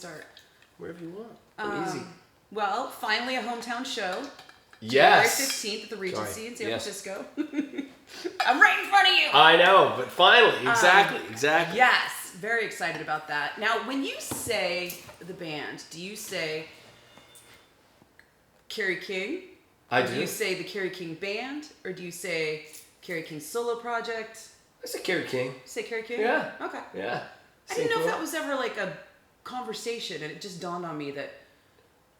start? Wherever you want. Easy. Well, finally a hometown show. Yes. January 15th at the Regency in San Yes. Francisco. I'm right in front of you. I know, but finally, exactly. Yes, very excited about that. Now, when you say the band, do you say Kerry King? I do. Do you say the Kerry King Band, or do you say Kerry King Solo Project? I say Kerry King. You say Kerry King? Yeah. Okay. Yeah. I didn't know if that was ever like a conversation, and it just dawned on me that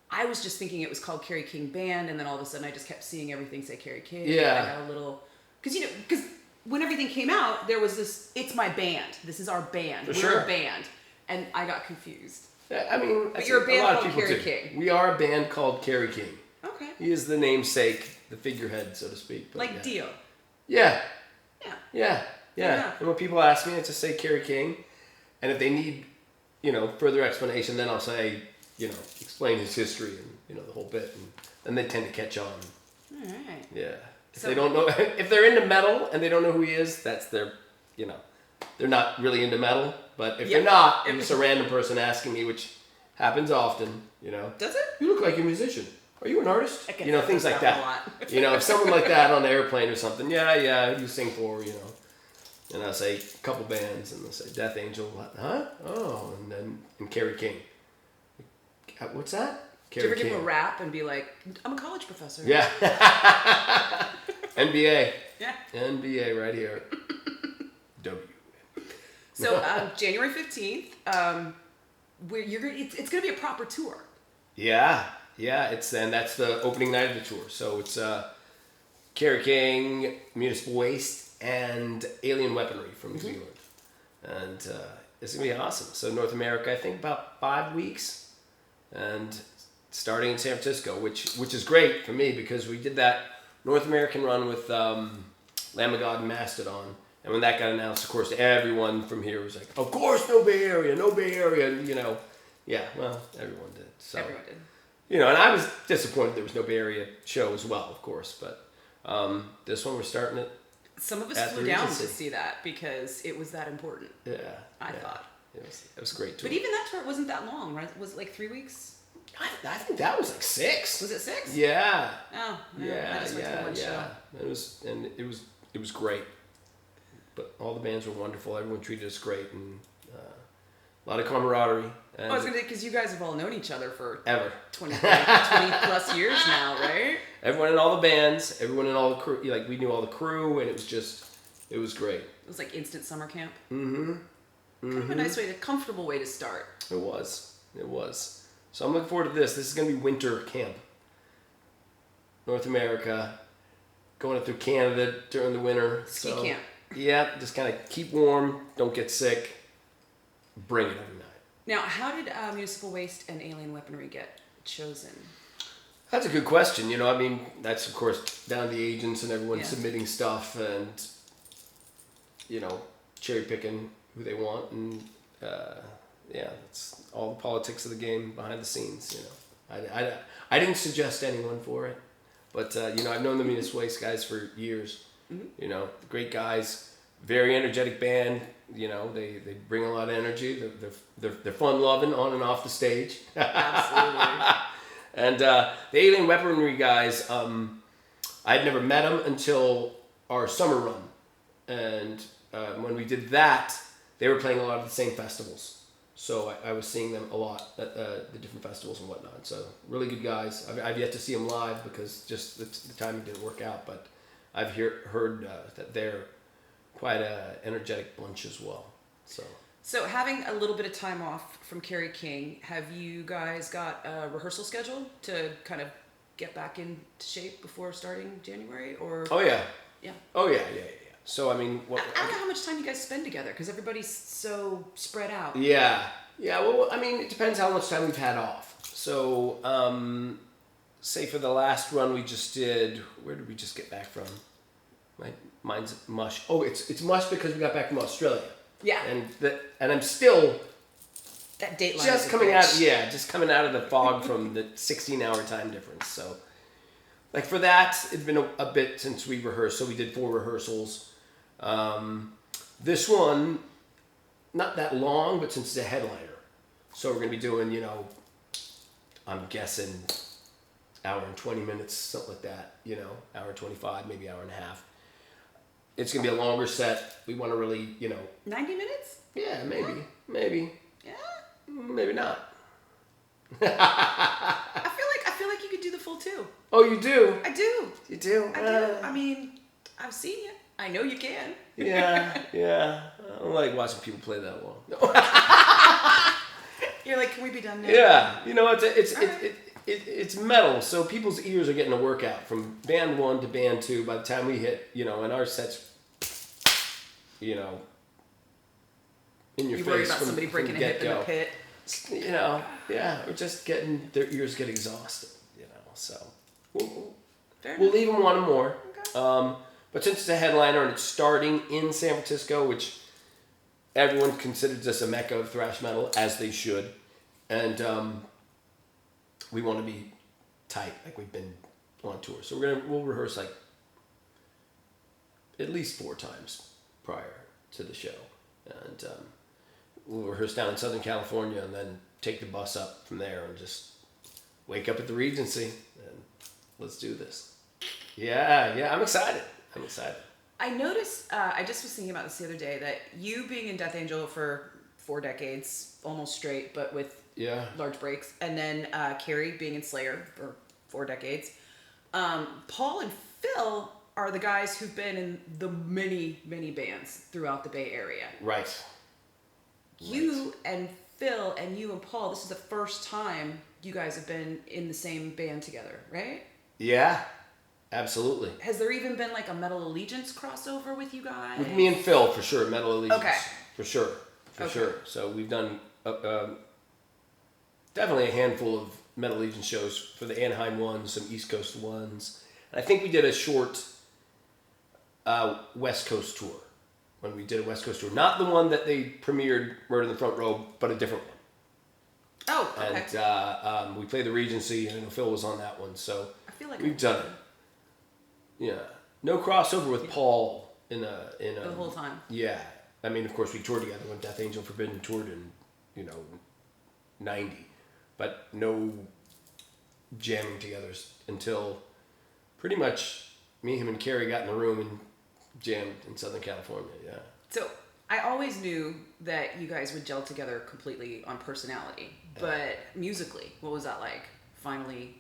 I was just thinking it was called Kerry King Band, and then all of a sudden I just kept seeing everything say Kerry King. Yeah. And I got a little, because when everything came out, there was this, it's my band. This is our band. We're a band. And I got confused. I mean, but you're a band lot called of people Kerry do. King. We are a band called Kerry King. Okay. He is the namesake, the figurehead, so to speak. But like Dio. Yeah. Yeah. Yeah. And when people ask me, I just say Kerry King. And if they need, further explanation, then I'll say, explain his history and, the whole bit. And then they tend to catch on. All right. Yeah. If they don't know, if they're into metal and they don't know who he is, that's their, they're not really into metal. But if they're not, if it's a random person asking me, which happens often, Does it? You look like a musician. Are you an artist? Things like that. A lot. If someone like that on the airplane or something, yeah, you sing for, and I'll say a couple bands, and they'll say Death Angel, huh? Oh, and Kerry King. What's that? Do you ever give him a rap and be like, I'm a college professor? Yeah. NBA. Yeah. NBA right here. W. So January 15th, it's going to be a proper tour. Yeah. That's the opening night of the tour. So it's Kerry King, Municipal Waste, and Alien Weaponry from New Zealand. And it's going to be awesome. So North America, I think about 5 weeks. And starting in San Francisco, which is great for me because we did that North American run with Lamb of God and Mastodon. And when that got announced, of course, everyone from here was like, of course, no Bay Area. And, yeah, well, everyone did. So, everyone did. And I was disappointed there was no Bay Area show as well, of course. But this one, we're starting it. Some of us flew down to see that because it was that important. Yeah. I thought. It was great too. But even that tour wasn't that long, right? Was it like 3 weeks? I think that was like 6. Was it 6? Yeah. Oh, yeah. I just went to one show. It was great. But all the bands were wonderful. Everyone treated us great, and a lot of camaraderie. And I was gonna say because you guys have all known each other for ever 20 plus years now, right? Everyone in all the bands, everyone in all the crew. Like we knew all the crew, and it was great. It was like instant summer camp. Mm-hmm. Kind of a nice way, a comfortable way to start. It was. So I'm looking forward to this. This is going to be winter camp. North America, going up through Canada during the winter. Ski camp. Yeah, just kind of keep warm, don't get sick, bring it every night. Now, how did Municipal Waste and Alien Weaponry get chosen? That's a good question. That's of course down to the agents and everyone submitting stuff and, cherry picking who they want and, it's all the politics of the game behind the scenes. I didn't suggest anyone for it, but I've known the Municipal Waste guys for years. Mm-hmm. Great guys, very energetic band. They bring a lot of energy. They're fun loving on and off the stage. Absolutely. And the Alien Weaponry guys, I'd never met them until our summer run, and when we did that, they were playing a lot of the same festivals. So I was seeing them a lot at the different festivals and whatnot. So really good guys. I've yet to see them live because just the timing didn't work out. But I've heard that they're quite an energetic bunch as well. So having a little bit of time off from Kerry King, have you guys got a rehearsal schedule to kind of get back into shape before starting January? Or Oh yeah. Yeah. Oh yeah. So I don't know how much time you guys spend together because everybody's so spread out. Yeah. Well, it depends how much time we've had off. So, say for the last run we just did, where did we just get back from? Mine's mush. Oh, it's mush because we got back from Australia. Yeah. And I'm still that dateline just coming out of the fog from the 16-hour time difference. So, like for that, it's been a bit since we rehearsed. So we did 4 rehearsals. This one, not that long, but since it's a headliner, So we're going to be doing, I'm guessing hour and 20 minutes, something like that, hour and 25, maybe hour and a half. It's going to be a longer set. We want to really, 90 minutes? Yeah, maybe. Yeah. Maybe not. I feel like you could do the full 2. Oh, you do? I do. You do? I do. I mean, I've seen you. I know you can. Yeah. I don't like watching people play that long. No. You're like, can we be done now? Yeah. It's metal, so people's ears are getting a workout from band 1 to band 2 by the time we hit, and our sets, in your you face. worry about somebody breaking a hip in the pit. Or just getting their ears get exhausted, so we'll enough. leave them wanting more. Okay. But since it's a headliner and it's starting in San Francisco, which everyone considers this a mecca of thrash metal, as they should, and we want to be tight, like we've been on tour. So we'll rehearse like at least 4 times prior to the show, and we'll rehearse down in Southern California, and then take the bus up from there, and just wake up at the Regency, and let's do this. Yeah, I'm excited. I noticed, I just was thinking about this the other day, that you being in Death Angel for 4 decades, almost straight, but with large breaks, and then Kerry being in Slayer for 4 decades. Paul and Phil are the guys who've been in the many, many bands throughout the Bay Area. Right. You and Phil and you and Paul, this is the first time you guys have been in the same band together, right? Yeah. Absolutely. Has there even been like a Metal Allegiance crossover with you guys? With me and Phil, for sure. Metal Allegiance. Okay. For sure. So we've done definitely a handful of Metal Allegiance shows for the Anaheim ones, some East Coast ones. And I think we did a short West Coast tour. When we did a West Coast tour. Not the one that they premiered Murder in the Front Row, but a different one. Oh, okay. And we played the Regency, and I know Phil was on that one. So I feel like we've done it. Yeah, no crossover with Paul in the whole time. Yeah, I mean, of course, we toured together when Death Angel Forbidden toured in 90, but no jamming together until pretty much me, him, and Kerry got in the room and jammed in Southern California. Yeah. So I always knew that you guys would gel together completely on personality, but musically, what was that like? Finally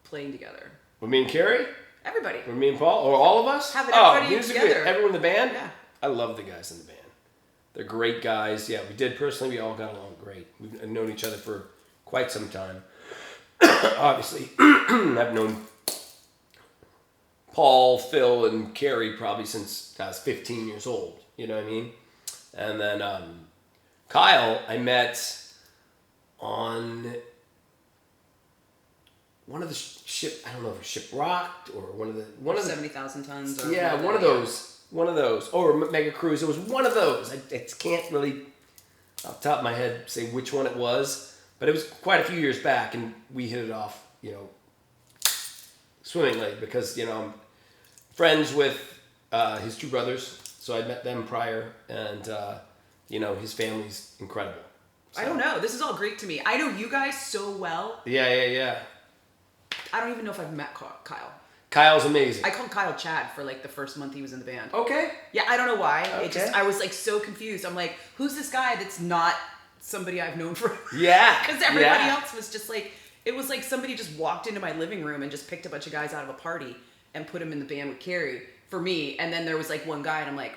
playing together. With me and Kerry. Everybody. With me and Paul? Or all of us? Having everybody musically, together. Everyone in the band? Yeah. I love the guys in the band. They're great guys. Yeah, we did personally. We all got along great. We've known each other for quite some time. Obviously, I've known Paul, Phil, and Kerry probably since I was 15 years old. You know what I mean? And then Kyle, I met on one of the I don't know if it was Shipwrecked or one of the 70,000 tons. Or one of those, or Mega Cruise. It was one of those. I can't really, off the top of my head, say which one it was, but it was quite a few years back, and we hit it off, swimmingly, because I'm friends with his 2 brothers, so I met them prior, and his family's incredible. So. I don't know. This is all Greek to me. I know you guys so well. Yeah. I don't even know if I've met Kyle. Kyle's amazing. I called Kyle Chad for like the first month he was in the band. Okay. Yeah, I don't know why. Okay. I was like so confused. I'm like, who's this guy that's not somebody I've known for? Yeah. Because everybody else was just like, it was like somebody just walked into my living room and just picked a bunch of guys out of a party and put them in the band with Kerry for me. And then there was like one guy, and I'm like,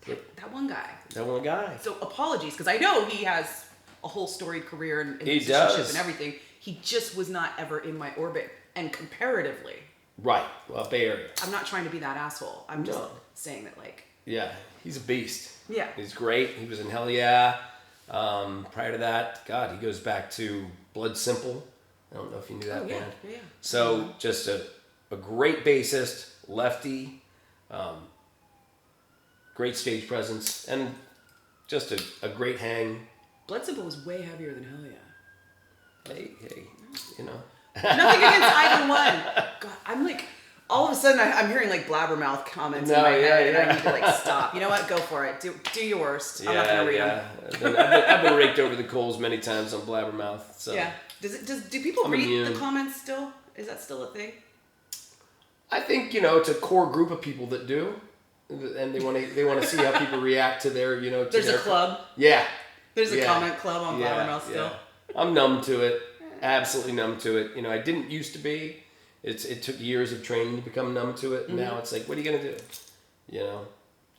that one guy. That one guy. So apologies, because I know he has a whole storied career and he musicianship does. and everything. He just was not ever in my orbit. And comparatively, right, well, Bay Area. I'm not trying to be that asshole. I'm just saying that, like... Yeah, he's a beast. Yeah. He's great. He was in Hell Yeah. Prior to that, God, he goes back to Blood Simple. I don't know if you knew that band. Yeah. So, just a great bassist, lefty, great stage presence, and just a great hang. Blood Simple was way heavier than Hell Yeah. Hey, Nothing against either one. God, I'm like, All of a sudden, I'm hearing like blabbermouth comments in my head, and I need to like stop. You know what? Go for it. Do your worst. I'm not gonna read them. I've been raked over the coals many times on blabbermouth. So yeah. Do people read the comments still? Is that still a thing? I think it's a core group of people that do, and they want to see how people react to their There's a club. Yeah. There's a comment club on blabbermouth still. Yeah. I'm numb to it. Absolutely numb to it. I didn't used to be. It took years of training to become numb to it. Mm-hmm. Now it's like, what are you gonna do?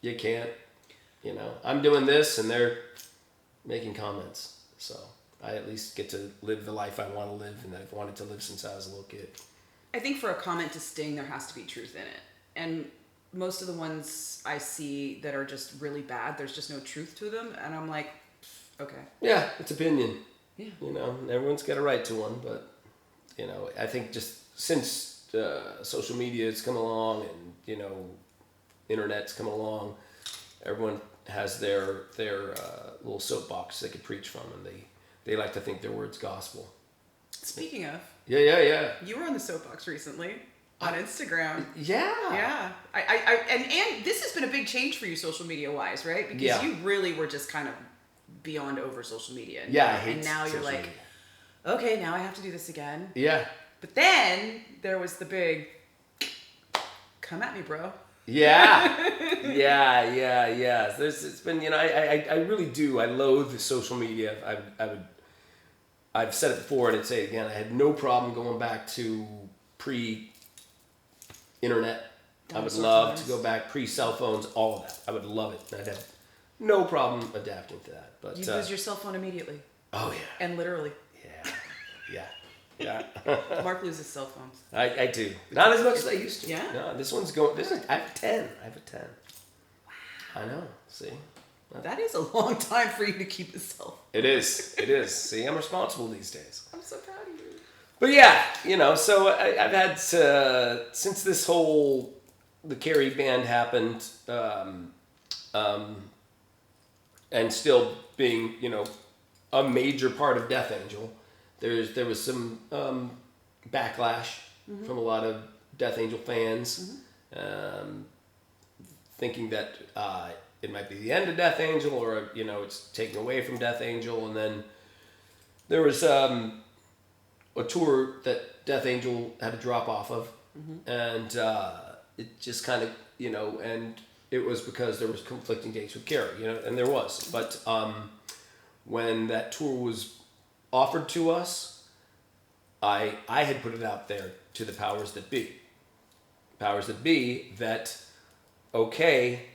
You can't. I'm doing this, and they're making comments. So I at least get to live the life I want to live, and I've wanted to live since I was a little kid. I think for a comment to sting, there has to be truth in it, and most of the ones I see that are just really bad, there's just no truth to them, and I'm like, okay. Yeah, it's opinion. Yeah. Everyone's got a right to one, but I think just since social media has come along and internet's come along, everyone has their little soapbox they could preach from, and they like to think their word's gospel. Speaking of, yeah, you were on the soapbox recently on Instagram. Yeah. And this has been a big change for you, social media wise, right? Because you really were just kind of beyond over social media. I hate and now you're like, media. Okay, now I have to do this again. Yeah. But then there was the big, come at me, bro. Yeah. It's been, I really do. I loathe social media. I've said it before and I'd say it again. I had no problem going back to pre-internet. I would love to go back pre-cell phones, all of that. I would love it. I'd have no problem adapting to that. But you lose your cell phone immediately. Oh, yeah. And literally. Yeah. Mark loses cell phones. I do. Not as much as I used to. Yeah? No, this one's going... I have a 10. Wow. I know. See? That is a long time for you to keep a cell phone. It is. See, I'm responsible these days. I'm so proud of you. But yeah, so I've had... since this whole... The Kerry band happened... and still being, a major part of Death Angel... There was some backlash from a lot of Death Angel fans, thinking that it might be the end of Death Angel, or it's taken away from Death Angel. And then there was a tour that Death Angel had to drop off of, and it just kind of and it was because there was conflicting dates with Kerry, and there was. But when that tour was offered to us, I had put it out there to the powers that be. That, okay,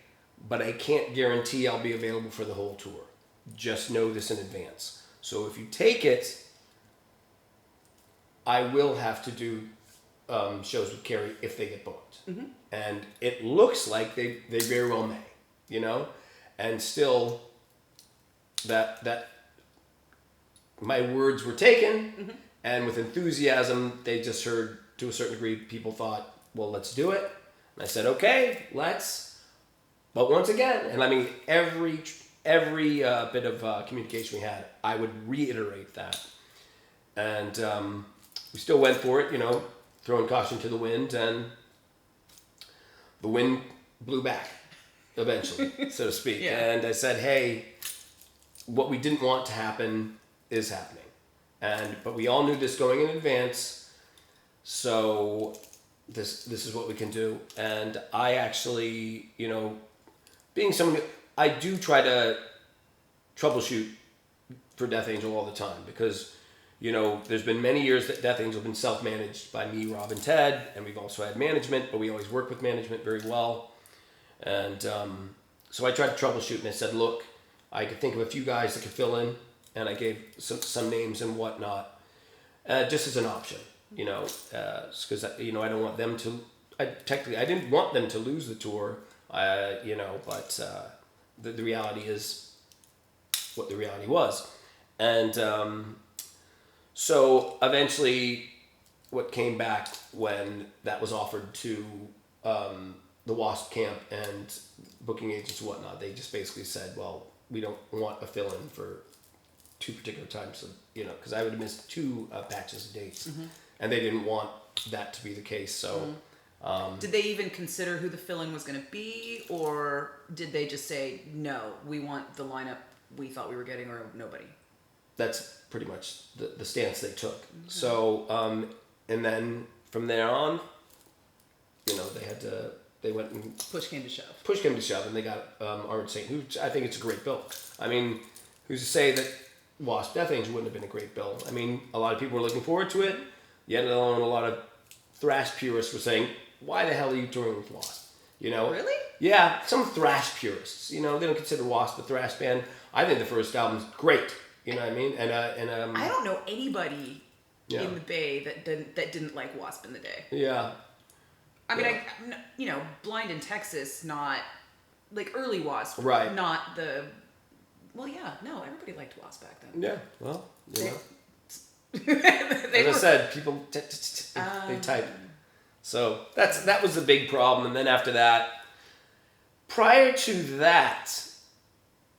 but I can't guarantee I'll be available for the whole tour. Just know this in advance. So if you take it, I will have to do shows with Kerry if they get booked. And it looks like they very well may, and still that my words were taken, and with enthusiasm, they just heard, to a certain degree, people thought, well, let's do it. And I said, okay, let's. But once again, and I mean, every bit of communication we had, I would reiterate that. And we still went for it, throwing caution to the wind, and the wind blew back, eventually, so to speak. Yeah. And I said, hey, what we didn't want to happen is happening, but we all knew this going in advance, so this is what we can do. And I actually, being someone, I do try to troubleshoot for Death Angel all the time, because there's been many years that Death Angel has been self-managed by me, Rob, and Ted, and we've also had management, but we always work with management very well. And so I tried to troubleshoot, and I said, look, I could think of a few guys that could fill in, and I gave some names and whatnot, just as an option, because I don't want them to. I didn't want them to lose the tour, but the reality is what the reality was, and so eventually, what came back when that was offered to the WASP camp and booking agents and whatnot, they just basically said, well, we don't want a fill-in for 2 particular times, because I would have missed 2 batches of dates, and they didn't want that to be the case. So Did they even consider who the fill-in was going to be, or did they just say, no, we want the lineup we thought we were getting, or nobody? That's pretty much the stance they took. Mm-hmm. So, and then from there on, they went and... Push came to shove. Push came to shove, and they got Orange Saint, who I think it's a great bill. I mean, who's to say that Wasp Death Angel wouldn't have been a great bill? I mean, a lot of people were looking forward to it, yet alone a lot of thrash purists were saying, why the hell are you touring with Wasp? Really? Yeah, some thrash purists. They don't consider Wasp a thrash band. I think the first album's great. You know what I mean? And I don't know anybody in the Bay that didn't like Wasp in the day. Yeah. I mean, Blind in Texas, not like early Wasp, right? Not the. Well, yeah, no, everybody liked Wasp back then. Yeah, well, as I said, people they type. So that was the big problem, and then after that, prior to that,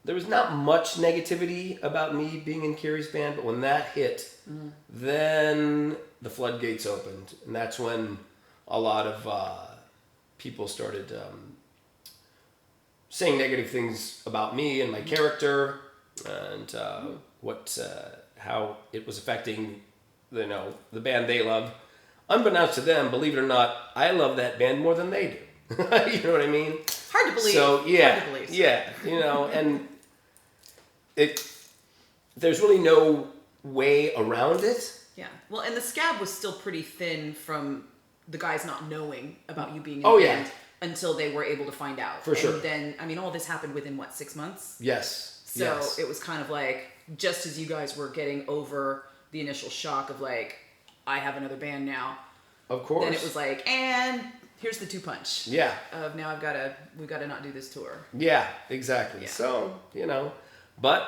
there was not much negativity about me being in Kerry's band, but when that hit, then the floodgates opened, and that's when a lot of people started saying negative things about me and my character, and how it was affecting the band they love. Unbeknownst to them, believe it or not, I love that band more than they do. You know what I mean? Hard to believe. So yeah, hard to believe. Yeah, and there's really no way around it. Yeah. Well, and the scab was still pretty thin from the guys not knowing about you being in the band until they were able to find out. For sure. And then, I mean, all this happened within, 6 months? Yes. So it was kind of like, just as you guys were getting over the initial shock of like, I have another band now. Of course. Then it was like, and here's the 2-punch. Yeah. Of now we've got to not do this tour. Yeah, exactly. Yeah. So, but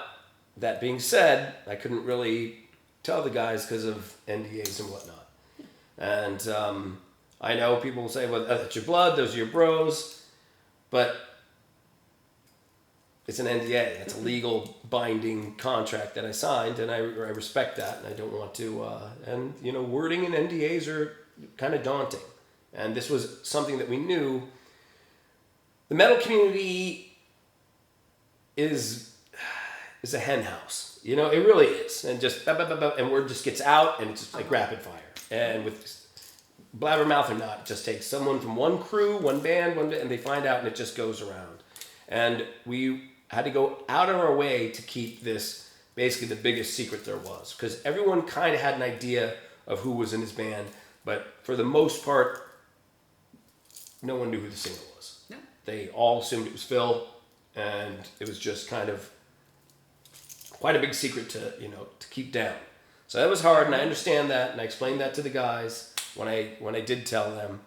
that being said, I couldn't really tell the guys because of NDAs and whatnot. And I know people will say, well, that's your blood, those are your bros, but it's an NDA. It's a legal binding contract that I signed, and I respect that, and I don't want to, wording in NDAs are kind of daunting. And this was something that we knew. The metal community is a hen house. It really is. And just, and word just gets out, and it's just like rapid fire. And with blabbermouth or not, it just takes someone from one crew, one band, and they find out, and it just goes around. And we had to go out of our way to keep this basically the biggest secret there was, because everyone kind of had an idea of who was in his band, but for the most part, no one knew who the singer was. No. They all assumed it was Phil, and it was just kind of quite a big secret to keep down. So that was hard, and I understand that, and I explained that to the guys when I did tell them,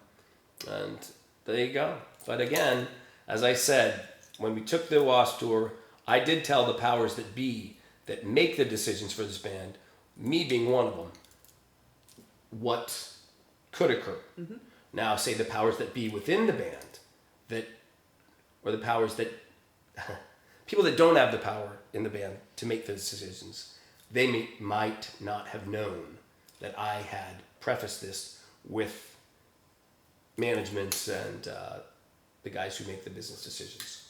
and there you go. But again, as I said, when we took the Wasp tour, I did tell the powers that be that make the decisions for this band, me being one of them, what could occur. Mm-hmm. Now, say the powers that be within the band, or the powers that, people that don't have the power in the band to make the decisions, they might not have known that I had prefaced this with management and the guys who make the business decisions.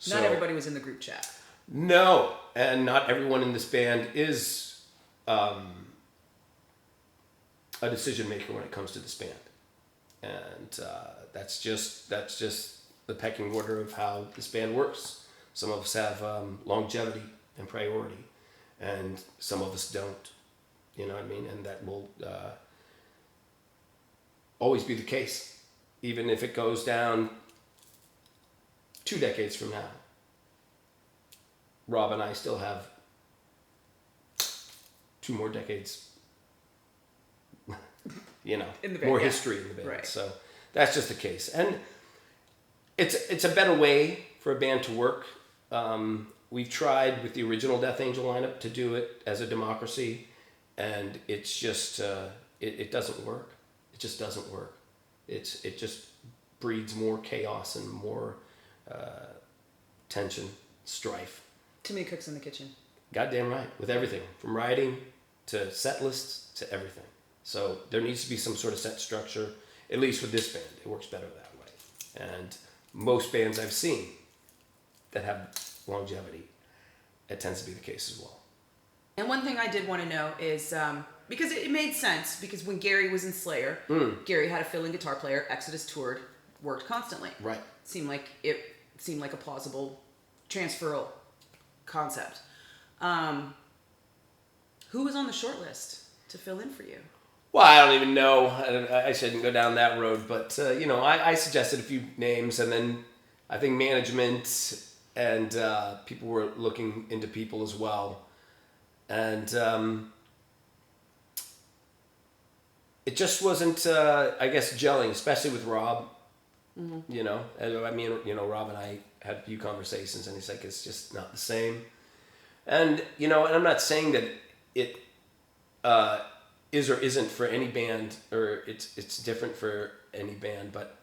Not everybody was in the group chat. No, and not everyone in this band is a decision maker when it comes to this band. And that's just the pecking order of how this band works. Some of us have longevity and priority, and some of us don't. You know what I mean? And that will always be the case, even if it goes down 2 decades from now. Rob and I still have 2 more decades, in the band, more history in the band. Right. So that's just the case. And it's a better way for a band to work. We've tried with the original Death Angel lineup to do it as a democracy, and it's just, it doesn't work. It just doesn't work. It just breeds more chaos and more tension, strife. Too many cooks in the kitchen. Goddamn right. With everything. From writing to set lists to everything. So there needs to be some sort of set structure. At least with this band, it works better that way. And most bands I've seen that have longevity, it tends to be the case as well. And one thing I did want to know is, because it made sense, because when Gary was in Slayer, Gary had a fill-in guitar player, Exodus toured, worked constantly. Right. Seemed like a plausible transferal concept. Who was on the short list to fill in for you? Well, I don't even know. I shouldn't go down that road, but I suggested a few names, and then I think management and people were looking into people as well, and it just wasn't, I guess, gelling, especially with Rob. Mm-hmm. Rob and I had a few conversations, and he's like, it's just not the same. And and I'm not saying that it is or isn't for any band, or it's different for any band, but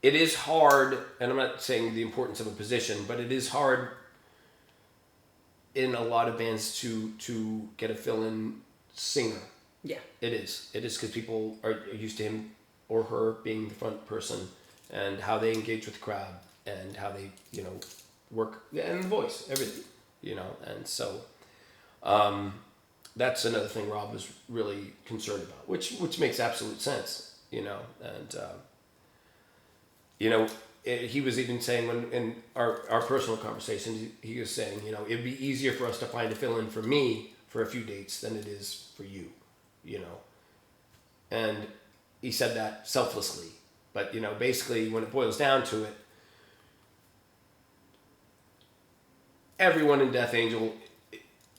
it is hard, and I'm not saying the importance of a position, but it is hard in a lot of bands to get a fill-in singer. Yeah. It is because people are used to him or her being the front person, and how they engage with the crowd, and how they work, and the voice, everything, and so that's another thing Rob was really concerned about, which makes absolute sense, and he was even saying, when in our personal conversations, he was saying, it'd be easier for us to find a fill-in for me for a few dates than it is for you, and he said that selflessly, but basically when it boils down to it, everyone in Death Angel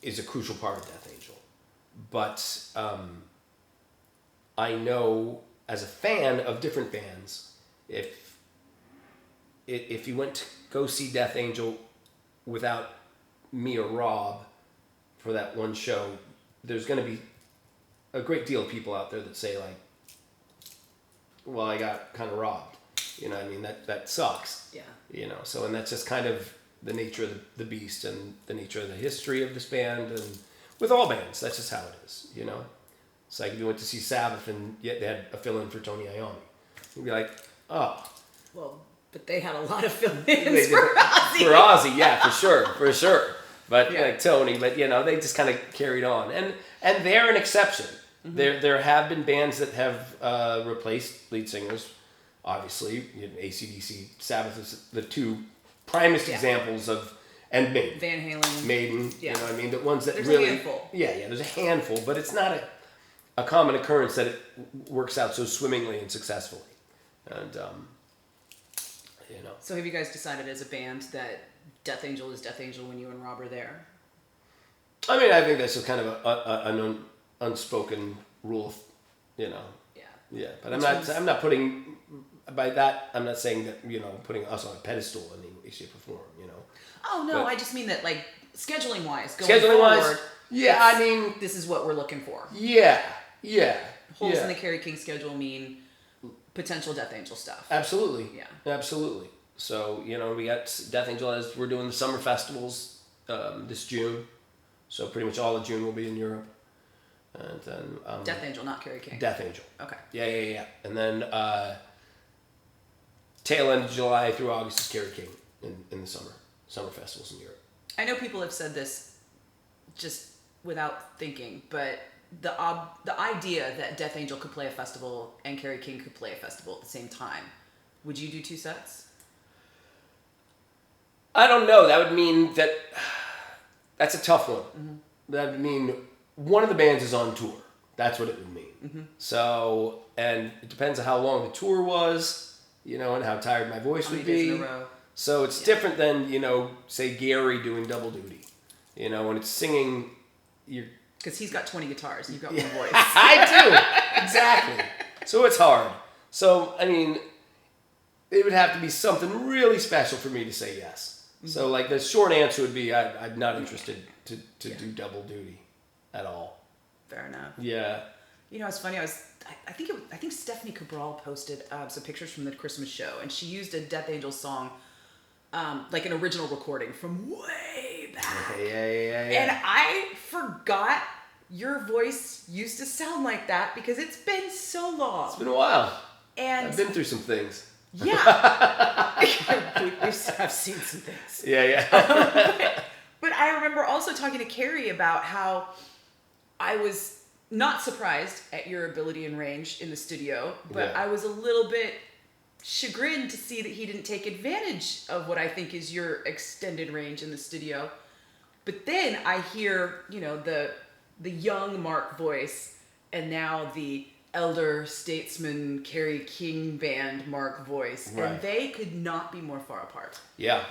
is a crucial part of Death Angel, but I know as a fan of different bands, if you went to go see Death Angel without me or Rob for that one show, there's going to be a great deal of people out there that say, like, well, I got kind of robbed. That sucks. Yeah. So, and that's just kind of the nature of the beast, and the nature of the history of this band, and with all bands, that's just how it is, It's like if you went to see Sabbath and yet they had a fill-in for Tony Iommi. You'd be like, oh. Well, but they had a lot of fill-ins for Ozzy. For Ozzy, yeah, for sure. But like Tony, but they just kind of carried on, and they're an exception. Mm-hmm. There have been bands that have replaced lead singers. Obviously, AC/DC, Sabbath is the two primest examples of, and Maiden. Van Halen. Maiden, yeah. The ones that there's really. There's a handful. Yeah, there's a handful, but it's not a common occurrence that it works out so swimmingly and successfully, and So have you guys decided as a band that Death Angel is Death Angel when you and Rob are there? I mean, I think that's just kind of an unspoken rule, Yeah. Yeah, but I'm not putting, by that, I'm not saying that, putting us on a pedestal in any way, shape, or form, Oh, no, I just mean that, like, scheduling-wise, going Scheduling-wise, forward, yeah, this is what we're looking for. Yeah. Holes in the Kerry King schedule mean potential Death Angel stuff. Absolutely. Yeah. Absolutely. So, we got Death Angel as we're doing the summer festivals this June. So pretty much all of June will be in Europe. And then Death Angel, not Kerry King. Death Angel. Okay. Yeah. And then tail end of July through August is Kerry King in the summer festivals in Europe. I know people have said this just without thinking, but the idea that Death Angel could play a festival and Kerry King could play a festival at the same time, would you do 2 sets? I don't know. That would mean that's a tough one. Mm-hmm. That would mean one of the bands is on tour. That's what it would mean. Mm-hmm. So, and it depends on how long the tour was, and how tired my voice would be. Days in a row. So it's different than, say Gary doing double duty. When it's singing, you're... Because he's got 20 guitars and you've got one voice. I do. Exactly. So it's hard. So, I mean, it would have to be something really special for me to say yes. Mm-hmm. So, like, the short answer would be I'm not interested to do double duty at all. Fair enough. Yeah. It's funny. I think Stephanie Cabral posted some pictures from the Christmas show, and she used a Death Angel song, like an original recording from way back. Yeah. And I forgot your voice used to sound like that because it's been so long. It's been a while. And I've been through some things. Yeah. I've seen some things. Yeah. But I remember also talking to Kerry about how I was not surprised at your ability and range in the studio, but I was a little bit chagrined to see that he didn't take advantage of what I think is your extended range in the studio. But then I hear, the young Mark voice, and now the elder statesman Kerry King band Mark voice, right. And they could not be more far apart. Yeah.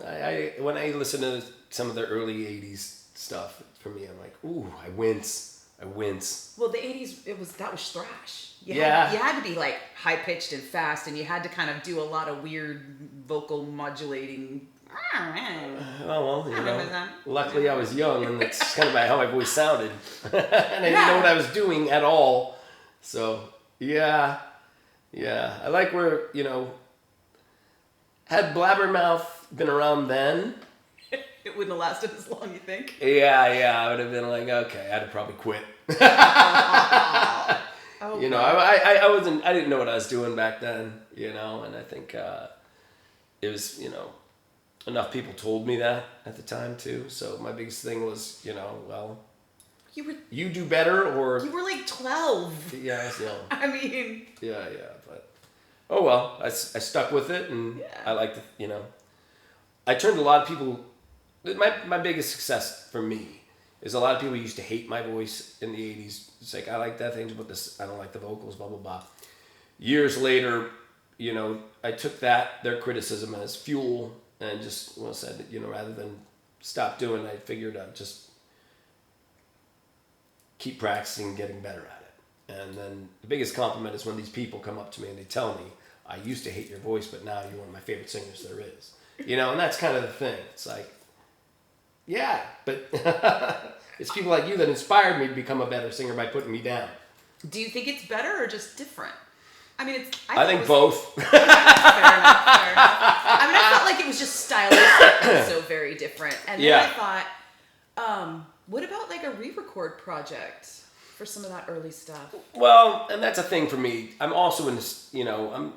I when I listen to some of the early '80s stuff, for me, I'm like, ooh, I wince. Well, the '80s, that was thrash. You had to be like high pitched and fast, and you had to kind of do a lot of weird vocal modulating. Luckily I was young, and that's kind of how my voice sounded, and I didn't know what I was doing at all. So yeah, I like where had Blabbermouth been around then, it wouldn't have lasted as long, you think? Yeah, I would have been like, okay, I'd have probably quit. I didn't know what I was doing back then, and I think it was, enough people told me that at the time too. So my biggest thing was, you do better, or you were like 12. Yeah, I was young. I mean, yeah, but oh well, I stuck with it, and I like the, I turned a lot of people. My biggest success for me is a lot of people used to hate my voice in the 80s. It's like, I like Death Angel, but I don't like the vocals, blah, blah, blah. Years later, I took their criticism as fuel, and just said that, rather than stop doing it, I figured I'd just keep practicing and getting better at it. And then the biggest compliment is when these people come up to me and they tell me, I used to hate your voice, but now you're one of my favorite singers there is. And that's kind of the thing. It's like, yeah, but it's people like you that inspired me to become a better singer by putting me down. Do you think it's better or just different? I mean, I think both. Fair enough. I mean, I felt like it was just stylistically so very different. And then I thought, what about like a re-record project for some of that early stuff? Well, and that's a thing for me. I'm also in this, I'm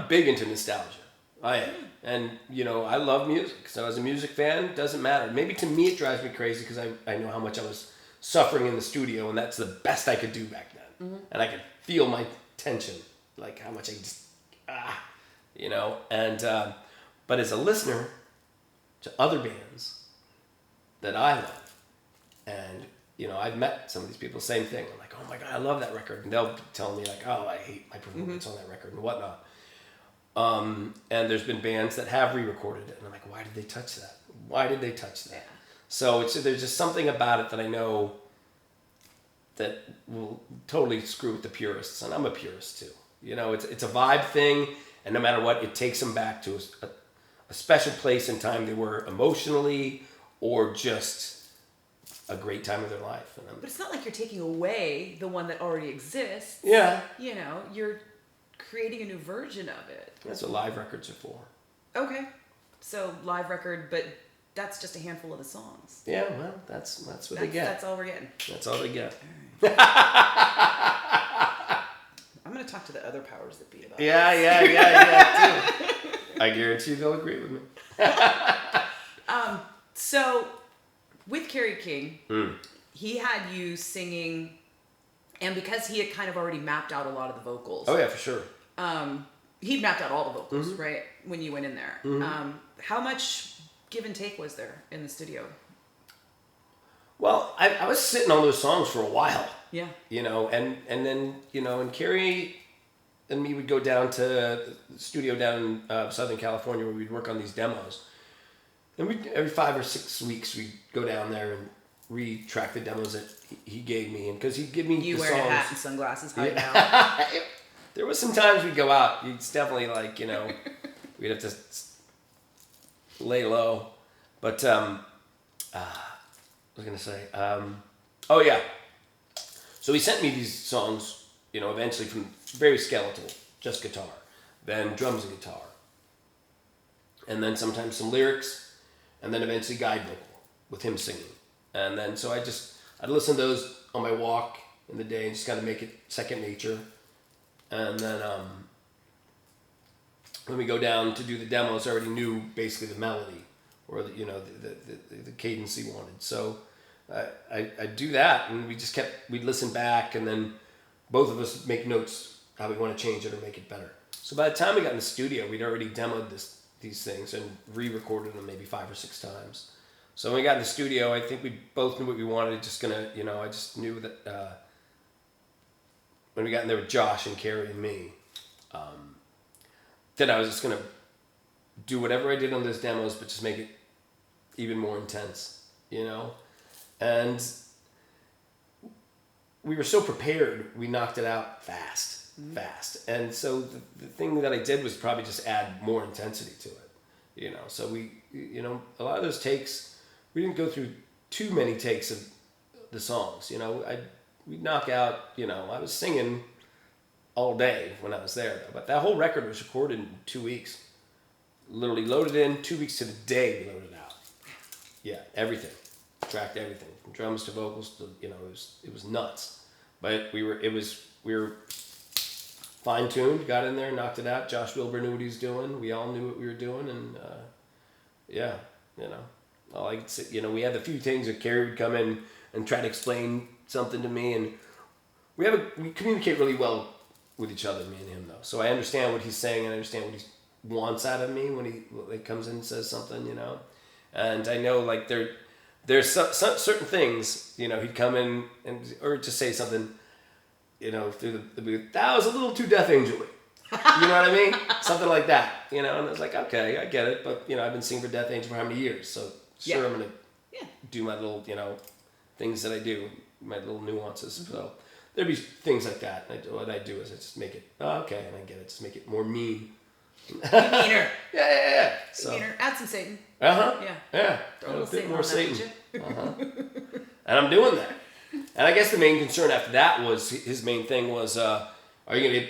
big into nostalgia. I am. And, I love music. So as a music fan, it doesn't matter. Maybe to me it drives me crazy because I know how much I was suffering in the studio, and that's the best I could do back then. Mm-hmm. And I could feel my tension, like how much I just, and, but as a listener to other bands that I love, and, I've met some of these people, same thing. I'm like, oh my God, I love that record. And they'll tell me like, oh, I hate my performance on that record and whatnot. And there's been bands that have re-recorded it, and I'm like, why did they touch that? Yeah. So there's just something about it that I know that will totally screw with the purists, and I'm a purist too. It's a vibe thing, and no matter what, it takes them back to a special place in time they were emotionally, or just a great time of their life. But it's not like you're taking away the one that already exists. Yeah. You're creating a new version of it. That's what live records are for. Okay. So live record, but that's just a handful of the songs. Yeah, well, that's what they get. That's all we're getting. That's all they get. All right. I'm going to talk to the other powers that be about this. Yeah, too. I guarantee they'll agree with me. So, with Kerry King, he had you singing, and because he had kind of already mapped out a lot of the vocals. Oh, yeah, for sure. He'd mapped out all the vocals, right, when you went in there. Mm-hmm. How much give and take was there in the studio? Well, I was sitting on those songs for a while. Yeah. And then, and Kerry and me would go down to the studio down in Southern California where we'd work on these demos. And every 5 or 6 weeks, we'd go down there and retrack the demos that he gave me. And because he'd give me the songs. You wearing a hat and sunglasses, hiding out. There was some times we'd go out. It's definitely like, we'd have to lay low. But, what was I going to say? Oh, yeah. So he sent me these songs, eventually from very skeletal, just guitar. Then drums and guitar. And then sometimes some lyrics. And then eventually guide vocal with him singing. And then, so I just I'd listen to those on my walk in the day and just kind of make it second nature. And then when we go down to do the demos, I already knew basically the melody or the cadence he wanted. So I do that, and we'd listen back, and then both of us make notes how we want to change it or make it better. So by the time we got in the studio, we'd already demoed these things and re-recorded them maybe 5 or 6 times. So when we got in the studio, I think we both knew what we wanted. I just knew that when we got in there with Josh and Kerry and me, that I was just gonna do whatever I did on those demos, but just make it even more intense, And we were so prepared, we knocked it out fast. And so the thing that I did was probably just add more intensity to it, So we, a lot of those takes, we didn't go through too many takes of the songs, we'd knock out, I was singing all day when I was there, but that whole record was recorded in 2 weeks. Literally loaded in 2 weeks to the day we loaded out. Yeah, everything. Tracked everything from drums to vocals to, it was nuts. But we were fine-tuned, got in there, knocked it out. Josh Wilbur knew what he was doing. We all knew what we were doing, and all I could say, we had a few things that Kerry would come in and try to explain something to me, and we communicate really well with each other, me and him, though. So I understand what he's saying, and I understand what he wants out of me when he comes in and says something, And I know, like, there's some certain things, he'd come in or just say something, through the booth. That was a little too Death Angel-y. You know what I mean? Something like that, And I was like, okay, I get it, but I've been singing for Death Angel for how many years? So sure, I'm gonna do my little, things that I do, my little nuances. Mm-hmm. So there'd be things like that. What I do is I just make it okay, and I get it. Just make it more mean. Be meaner. Yeah. So, meaner. Add some Satan. Yeah. Throw a little bit Satan more on Satan. And I'm doing that. And I guess the main concern after that was his main thing was, are you gonna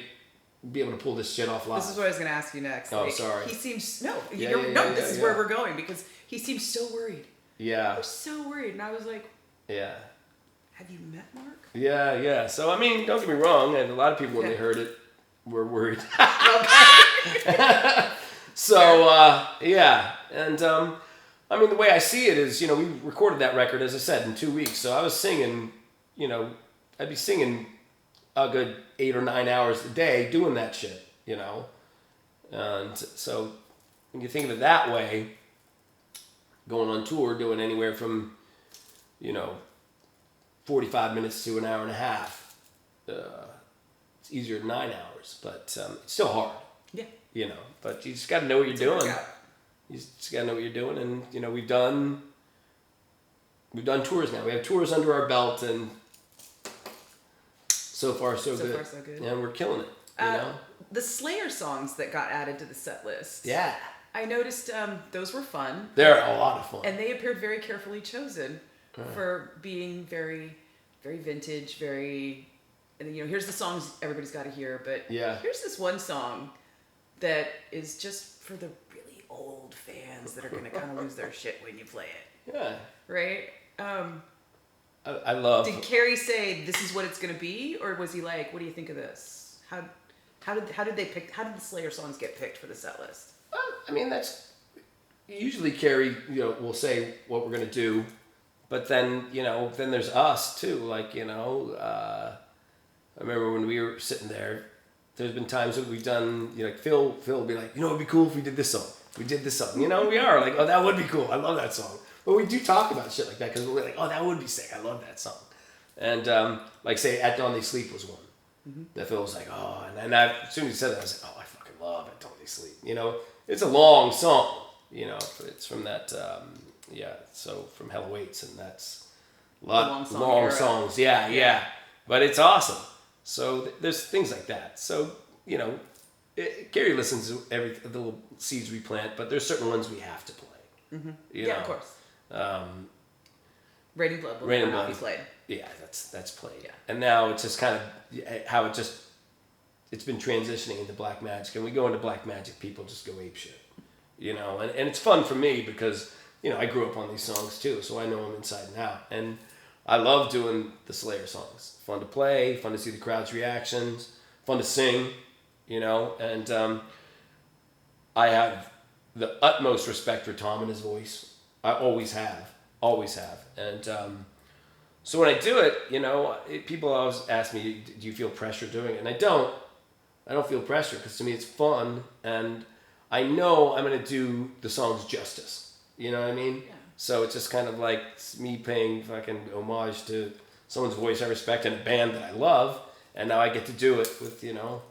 be able to pull this shit off live? This is what I was gonna ask you next. Oh, sorry. He seems this is where we're going, because he seems so worried. Yeah. We're so worried, and I was like, yeah. Have you met Mark? Yeah. So I mean, don't get me wrong, and a lot of people when they heard it were worried. So and I mean, the way I see it is, we recorded that record, as I said, in 2 weeks. So I was singing, I'd be singing a good 8 or 9 hours a day doing that shit, And so when you think of it that way, going on tour, doing anywhere from, 45 minutes to an hour and a half, it's easier than 9 hours, but it's still hard. Yeah. But you just got to know what you're doing. You just got to know what you're doing, and we've done tours now. We have tours under our belt, and so far so good. And we're killing it. The Slayer songs that got added to the set list. Yeah. I noticed those were fun. They're a lot of fun. And they appeared very carefully chosen for being very, very vintage, very, here's the songs everybody's got to hear, but here's this one song that is just for the really old fans that are going to kind of lose their shit when you play it. Yeah. Right? I love... Did Kerry say this is what it's going to be, or was he like, what do you think of this? How did the Slayer songs get picked for the set list? Well, I mean, that's usually Kerry, will say what we're going to do, but then, then there's us too. Like, I remember when we were sitting there, there's been times that we've done, like Phil will be like, it'd be cool if we did this song. We did this song. We are like, oh, that would be cool. I love that song. But we do talk about shit like that because we're like, oh, that would be sick. I love that song. And like, say, At Dawn They Sleep was one. Mm-hmm. That Phil was like, oh, and as soon as he said that, I was like, oh, I fucking love At Dawn They Sleep. It's a long song. It's from that, so from Hell Awaits, and that's a lot long songs. Yeah. But it's awesome. So there's things like that. So, Kerry listens to the little seeds we plant, but there's certain ones we have to play. Mm-hmm. Of course. Raining Blood will not be played. Yeah, that's played. Yeah. And now it's just kind of how it's been transitioning into Black Magic. And we go into Black Magic, people just go apeshit. And it's fun for me because, I grew up on these songs too, so I know them inside and out. And I love doing the Slayer songs. Fun to play, fun to see the crowd's reactions, fun to sing, you know. And I have the utmost respect for Tom and his voice. I always have. And so when I do it, you know, people always ask me, do you feel pressure doing it? And I don't feel pressure, because to me it's fun, and I know I'm going to do the songs justice. You know what I mean? Yeah. So it's just kind of like me paying fucking homage to someone's voice I respect and a band that I love, and now I get to do it with, you know,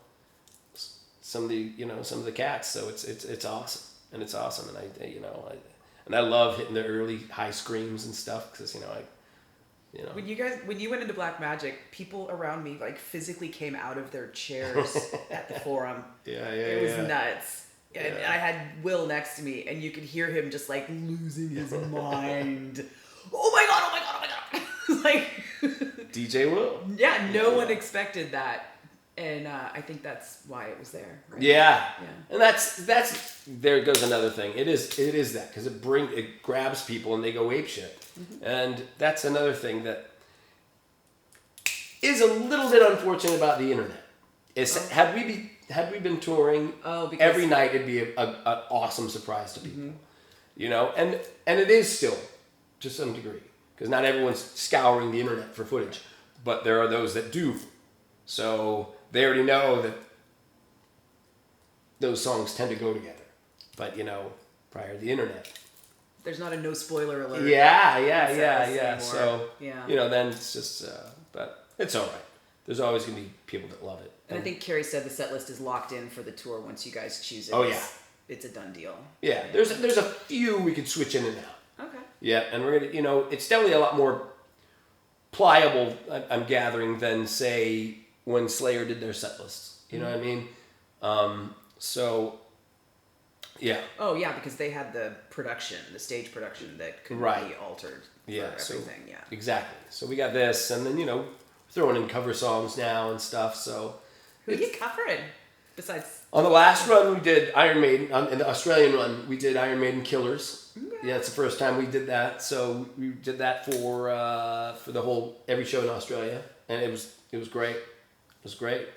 some of the cats. So it's awesome, and it's awesome, and I love hitting the early high screams and stuff, because When you went into Black Magic, people around me like physically came out of their chairs at the Forum. It was nuts. And I had Will next to me, and you could hear him just like losing his mind. Oh my god! Like DJ Will. Yeah, no one expected that, and I think that's why it was there. Right? Yeah, and that's there goes another thing. It is that, because it grabs people and they go apeshit. And that's another thing that is a little bit unfortunate about the internet. Had we been touring every night, it'd be an awesome surprise to people. You know, and it is still to some degree, because not everyone's scouring the internet for footage, but there are those that do. So they already know that those songs tend to go together. But prior to the internet, there's not a no spoiler alert. Yeah. So, then it's just, but it's all right. There's always going to be people that love it. And I think Kerry said the set list is locked in for the tour once you guys choose it. Oh, yeah. It's a done deal. Yeah, there's a few we could switch in and out. Okay. Yeah, and we're going to, it's definitely a lot more pliable, I'm gathering, than, say, when Slayer did their set lists. You know what I mean? So... Yeah. Oh, yeah, because they had the stage production that could be altered for everything. Yeah. Exactly. So we got this, and then, throwing in cover songs now and stuff, so... Who are you covering, besides... On the last run, we did Iron Maiden. In the Australian run, we did Iron Maiden Killers. Okay. Yeah, it's the first time we did that, so we did that for every show in Australia, and it was great. It was great.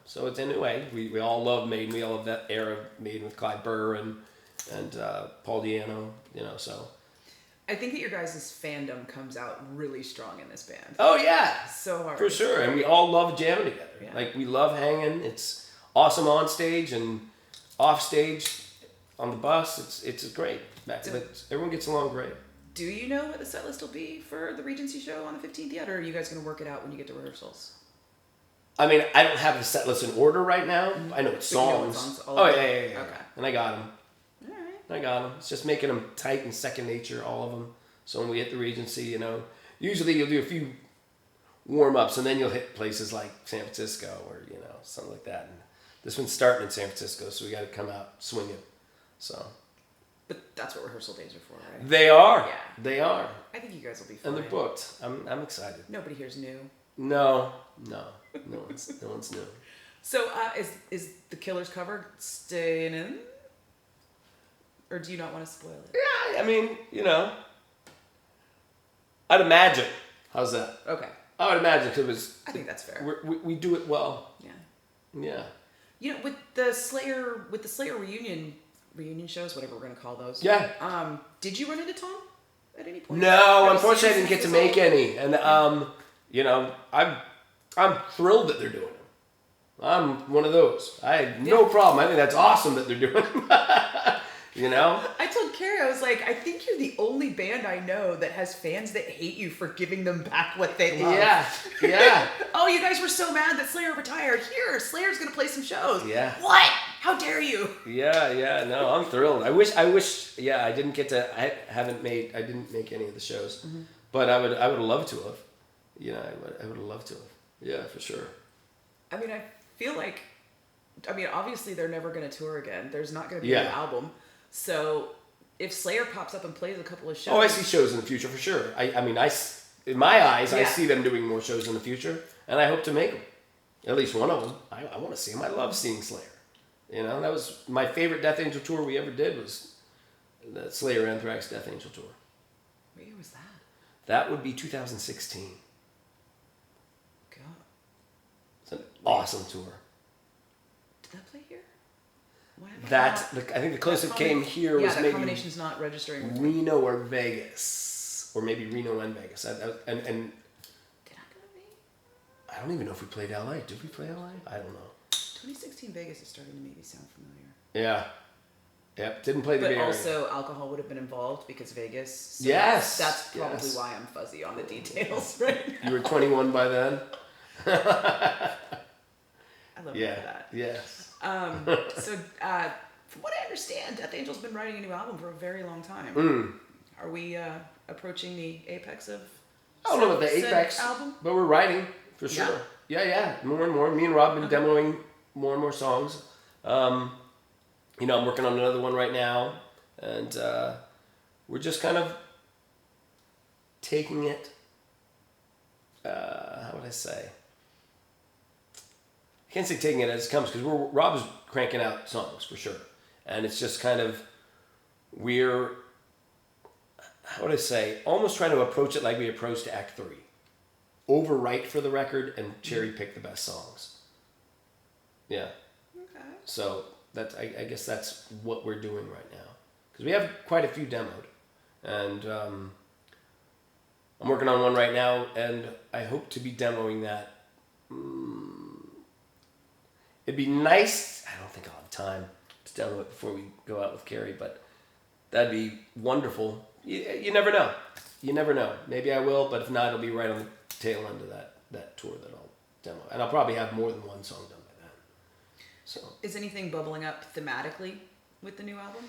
So it's anyway. We all love Maiden. We all love that era of Maiden with Clyde Burr and Paul Di'Anno. So I think that your guys' fandom comes out really strong in this band. Oh yeah, so hard for sure. And we all love jamming together. Yeah. Like we love hanging. It's awesome on stage and off stage on the bus. It's great. Everyone gets along great. Do you know what the set list will be for the Regency show on the 15th yet, or are you guys going to work it out when you get to rehearsals? I mean, I don't have the set list in order right now. I know it's songs. Oh, yeah. Okay. And I got them. All right. I got them. It's just making them tight and second nature, all of them. So when we hit the Regency, usually you'll do a few warm-ups, and then you'll hit places like San Francisco or, something like that. And this one's starting in San Francisco, so we got to come out swinging. So. But that's what rehearsal days are for, right? They are. Yeah. They are. I think you guys will be fine. And they're booked. I'm excited. Nobody here's new. No one's new. So, is the Killers cover staying in, or do you not want to spoil it? Yeah, I mean, I'd imagine. How's that? Okay. I would imagine, because I think that's fair. We do it well. Yeah. Yeah. With the Slayer reunion shows, whatever we're gonna call those. Yeah. Did you run into Tom at any point? No, unfortunately, I didn't get to make any, and I'm thrilled that they're doing it. I'm one of those. I had no problem. I think that's awesome that they're doing it. I told Kerry, I was like, I think you're the only band I know that has fans that hate you for giving them back what they love. Yeah. Oh, you guys were so mad that Slayer retired. Here, Slayer's gonna play some shows. Yeah. What? How dare you? Yeah. No, I'm thrilled. I wish. Yeah, I didn't make any of the shows, but I would have loved to have. I would have loved to have. Yeah, for sure. I mean, I feel like, obviously they're never going to tour again. There's not going to be an album. So if Slayer pops up and plays a couple of shows... Oh, I see shows in the future for sure. In my eyes, I see them doing more shows in the future, and I hope to make them. At least one of them. I want to see them. I love seeing Slayer. That was my favorite Death Angel tour we ever did, was the Slayer Anthrax Death Angel tour. Where was that? That would be 2016. God. It's an awesome tour. Did that play here? I think the closest it came here was maybe... Yeah, that combination's not registering. Reno or Vegas. Or maybe Reno and Vegas. And Did I go to Vegas? I don't even know if we played LA. Did we play LA? I don't know. 2016 Vegas is starting to maybe sound familiar. Yeah. Yep. Didn't play the Bay Area. But also alcohol would have been involved because Vegas. So yes. That's probably why I'm fuzzy on the details right now. You were 21 by then? I love that. Yes. So, from what I understand, Death Angel's been writing a new album for a very long time. Are we approaching the apex of I don't know about the apex album? But we're writing, for sure. Yeah. More and more. Me and Rob have been demoing more and more songs. I'm working on another one right now. And we're just kind of taking it, how would I say? I can't say taking it as it comes because Rob's cranking out songs for sure. And it's just kind of, we're, how would I say, almost trying to approach it like we approached Act 3. Overwrite for the record and cherry pick the best songs. Yeah. Okay. So I guess that's what we're doing right now. Because we have quite a few demoed. And I'm working on one right now and I hope to be demoing that. It'd be nice, I don't think I'll have time to demo it before we go out with Kerry, but that'd be wonderful. You never know. You never know. Maybe I will, but if not, it'll be right on the tail end of that tour that I'll demo. And I'll probably have more than one song done by then. So. Is anything bubbling up thematically with the new album?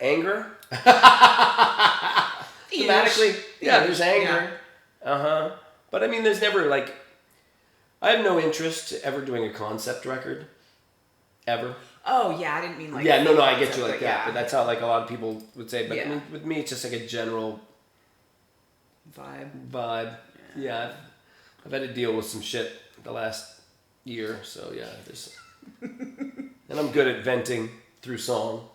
Anger. Thematically, yeah, there's anger. Yeah. But I mean, there's never I have no interest ever doing a concept record. Ever. Oh, yeah, I didn't mean Yeah, no, I get you like that. Yeah. But that's how a lot of people would say. But I mean, with me, it's just a general vibe. Yeah, I've had to deal with some shit the last year. So yeah, and I'm good at venting through song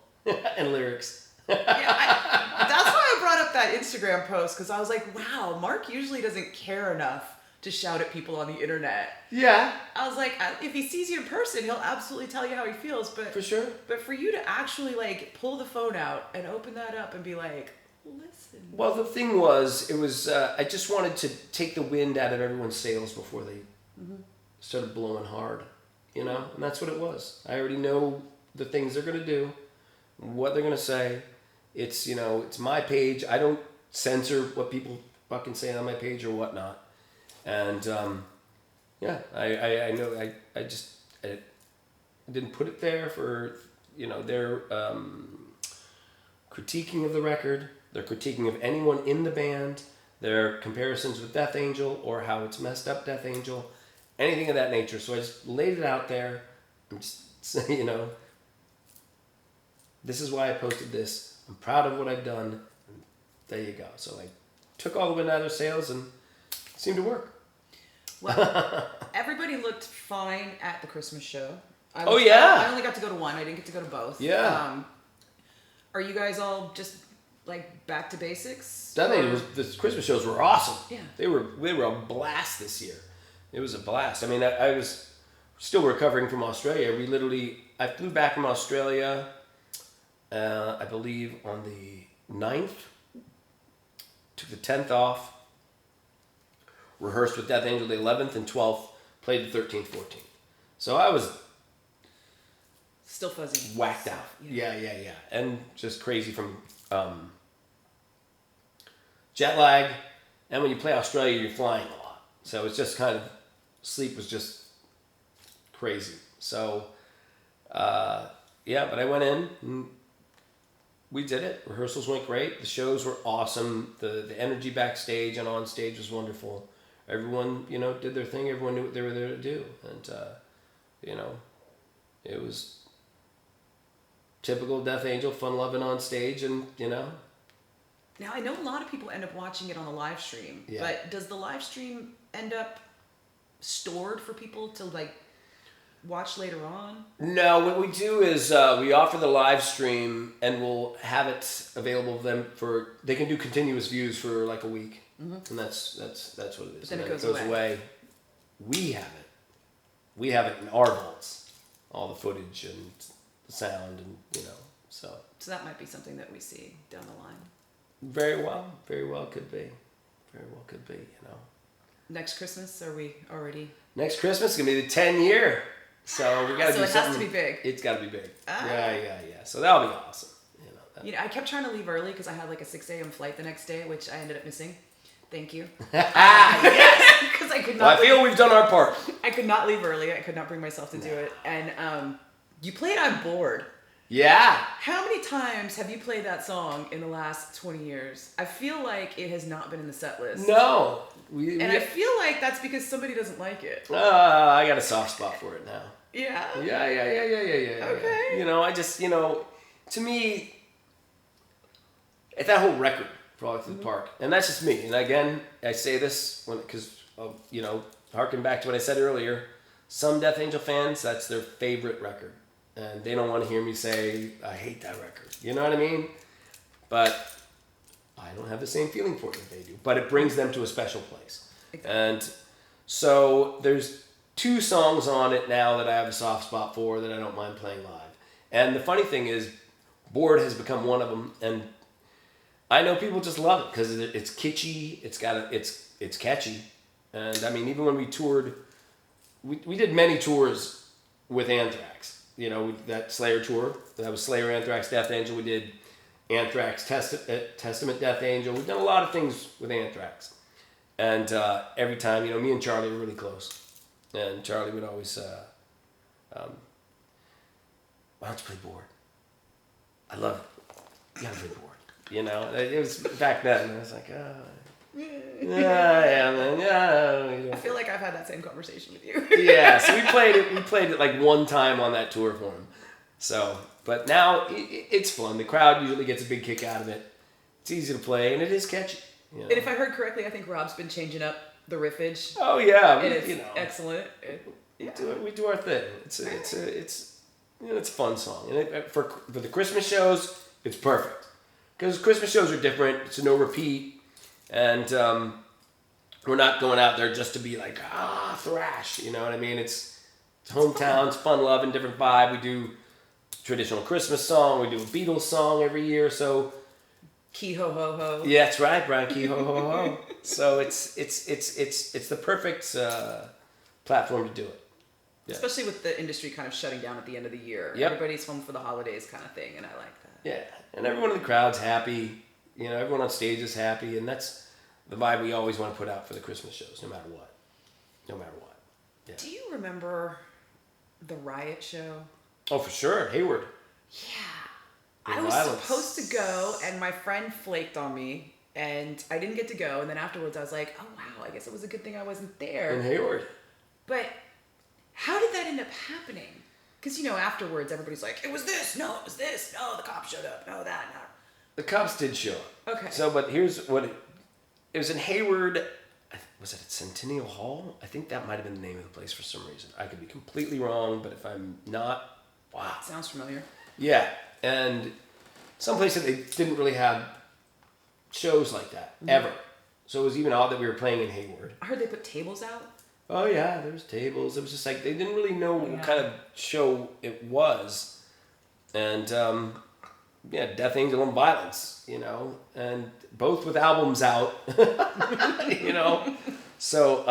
and lyrics. That's why I brought up that Instagram post, because I was like, wow, Mark usually doesn't care enough to shout at people on the internet. Yeah. I was like, if he sees you in person, he'll absolutely tell you how he feels. But for sure. But for you to actually pull the phone out and open that up and be like, listen. Well, the thing was, I just wanted to take the wind out of everyone's sails before they started blowing hard, and that's what it was. I already know the things they're gonna do, what they're gonna say. It's it's my page. I don't censor what people fucking say on my page or whatnot. And I know I didn't put it there for their critiquing of the record, their critiquing of anyone in the band, their comparisons with Death Angel or how it's messed up Death Angel, anything of that nature. So I just laid it out there. I'm just saying, this is why I posted this. I'm proud of what I've done. And there you go. So I took all the wind out of their sails and it seemed to work. Well, everybody looked fine at the Christmas show. I only got to go to one. I didn't get to go to both. Yeah. Are you guys all just back to basics? The Christmas shows were awesome. Yeah. They were a blast this year. It was a blast. I mean, I was still recovering from Australia. I flew back from Australia, I believe on the 9th. Took the 10th off. Rehearsed with Death Angel the 11th and 12th, played the 13th, 14th. So I was still fuzzy, whacked out. Yeah. And just crazy from jet lag. And when you play Australia, you're flying a lot. So it's just kind of, sleep was just crazy. So, but I went in and we did it. Rehearsals went great. The shows were awesome. The energy backstage and on stage was wonderful. Everyone, did their thing. Everyone knew what they were there to do. And, it was typical Death Angel, fun-loving on stage and, Now, I know a lot of people end up watching it on the live stream. Yeah. But does the live stream end up stored for people to, watch later on? No, what we do is we offer the live stream, and we'll have it available to them they can do continuous views for like a week, and that's what it is. But then and it goes away. We have it. We have it in our vaults, all the footage and the sound, and so. So that might be something that we see down the line. Very well could be. Very well could be. Next Christmas, are we already? Next Christmas is gonna be the 10-year. So we gotta do something. So it has to be big. It's gotta be big. Yeah. So that'll be awesome. I kept trying to leave early because I had like a 6 a.m. flight the next day, which I ended up missing. Thank you. Yes, because I could not. Well, I feel we've done our part. I could not leave early. I could not bring myself to do it. And you played on Bored. Yeah. How many times have you played that song in the last 20 years? I feel like it has not been in the set list. No. I feel like that's because somebody doesn't like it. I got a soft spot for it now. Yeah? Yeah. Okay. I just, to me, it's that whole record, Frolic Through the Park. And that's just me. And again, I say this because, harken back to what I said earlier. Some Death Angel fans, that's their favorite record. And they don't want to hear me say, I hate that record. You know what I mean? But I don't have the same feeling for it that they do. But it brings them to a special place. Exactly. And so there's 2 songs on it now that I have a soft spot for that I don't mind playing live. And the funny thing is, Bored has become one of them. And I know people just love it because it's kitschy. It's catchy. And I mean, even when we toured, we did many tours with Anthrax. That Slayer tour. That was Slayer, Anthrax, Death Angel. We did Anthrax, Testament, Death Angel. We've done a lot of things with Anthrax. And every time, me and Charlie were really close. And Charlie would always, why don't you play Bored? I love it. You gotta play Bored. It was back then. I was like, yeah. I feel like I've had that same conversation with you. Yeah, so we played it like one time on that tour for him. So, but now it's fun. The crowd usually gets a big kick out of it. It's easy to play, and it is catchy. And if I heard correctly, I think Rob's been changing up the riffage. Oh yeah, it's excellent. We do our thing. It's a fun song, and for the Christmas shows, it's perfect because Christmas shows are different. It's a no repeat. And we're not going out there just to be like, thrash, you know what I mean? It's hometown, it's fun loving, different vibe. We do traditional Christmas song, we do a Beatles song every year, so... Key ho ho ho. Yeah, that's right, Brian, key ho ho ho. So it's the perfect platform to do it. Yeah. Especially with the industry kind of shutting down at the end of the year. Yep. Everybody's home for the holidays kind of thing, and I like that. Yeah, and everyone in the crowd's happy. Everyone on stage is happy, and that's the vibe we always want to put out for the Christmas shows, no matter what. Yeah. Do you remember the Riot show? Oh, for sure. Hayward. Yeah. I was supposed to go, and my friend flaked on me, and I didn't get to go. And then afterwards, I was like, oh, wow, I guess it was a good thing I wasn't there. In Hayward. But how did that end up happening? Because, afterwards, everybody's like, it was this. No, it was this. No, the cops showed up. No, that. No. The cops did show up. Okay. So, but here's what it was in Hayward. Was it at Centennial Hall? I think that might have been the name of the place for some reason. I could be completely wrong, but if I'm not, wow. Sounds familiar. Yeah, and someplace that they didn't really have shows like that, ever. So it was even odd that we were playing in Hayward. I heard they put tables out. Oh yeah, there was tables. It was just like, they didn't really know what kind of show it was. And, Death Angel and Violence, and both with albums out, So,